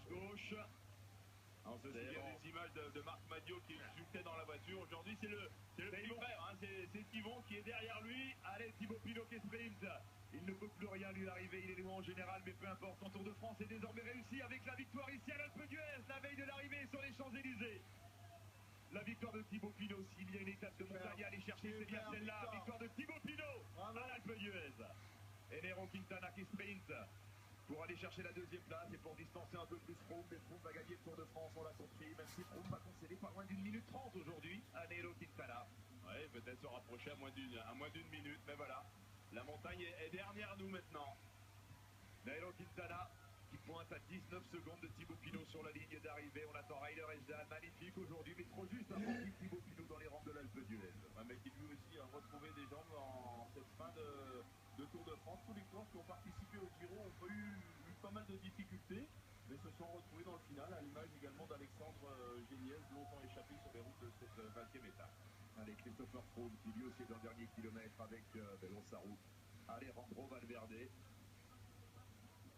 gauche. On se souvient des images de Marc Madiot qui exultait dans la voiture. Aujourd'hui, c'est le petit frère, hein, c'est Thibon qui est derrière lui. Allez, Thibaut Pinot qui sprint. Il ne peut plus rien lui arriver, il est loin en général, mais peu importe. Son Tour de France est désormais réussi avec la victoire ici à l'Alpe d'Huez, la veille de l'arrivée sur les Champs-Élysées. La victoire de Thibaut Pinot, s'il y a une étape de montagne à aller chercher, c'est bien celle-là. Victoire de Thibaut Pinot à l'Alpe d'Huez. Et Nairo Quintana qui sprint pour aller chercher la deuxième place et pour distancer un peu plus Froome. Mais Froome va gagner le Tour de France, on l'a compris, même si Froome va concéder pas loin d'une minute 30 aujourd'hui à Nairo Quintana. Oui, peut-être se rapprocher à moins d'une minute, mais voilà. La montagne est derrière nous maintenant. Nairo Quintana qui pointe à 19 secondes de Thibaut Pinot sur la ligne d'arrivée. On attend Ryder Hesjedal, magnifique aujourd'hui, mais trop juste avant Thibaut Pinot dans les rangs de l'Alpe d'Huez. Un mec qui lui aussi a retrouvé des jambes en cette fin de Tour de France. Tous les coureurs qui ont participé au Giro ont eu pas mal de difficultés, mais se sont retrouvés dans le final, à l'image également d'Alexandre Géniez, longtemps échappé sur les routes de cette 20e étape. Allez, Christopher Froome qui lui aussi est dans le dernier kilomètre avec Belosarou. Alejandro Valverde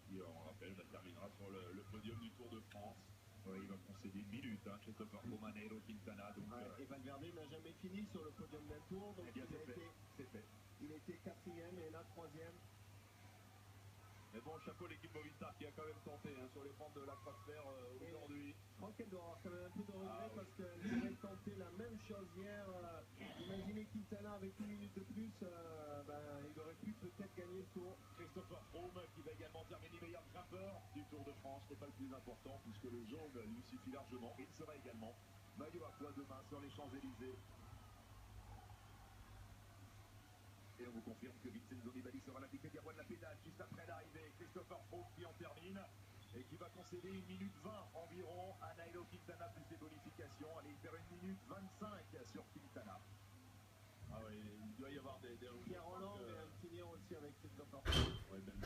qui, on rappelle, terminera sur le podium du Tour de France. Oui, il va concéder une minute, hein, Christopher Froome à Nairo Quintana. Donc, et Valverde n'a jamais fini sur le podium d'un tour, donc eh bien, c'est fait. Il était quatrième et là troisième. Mais bon, chapeau l'équipe Movistar qui a quand même tenté hein, sur les pentes de la croix de fer aujourd'hui. Je crois qu'elle doit avoir quand même un peu de regret parce qu'elle aurait tenté la même chose hier. Imaginez Quintana avec une minute de plus, il aurait pu peut-être gagner le tour. Christopher Froome qui va également terminer meilleur grimpeur du Tour de France. Ce n'est pas le plus important puisque le jaune lui suffit largement. Il sera également maillot à poids demain sur les Champs-Élysées. Et on vous confirme que Vincenzo Nibali sera à la vitesse de la pédale juste après l'arrivée. Christopher Froome qui en termine et qui va concéder 1 minute 20 environ à Nairo Quintana plus des bonifications. Allez faire 1 minute 25 sur Quintana. Ah oui, il doit y avoir des Pierre Rolland et un petit lien aussi avec Christopher Froome. Oui, même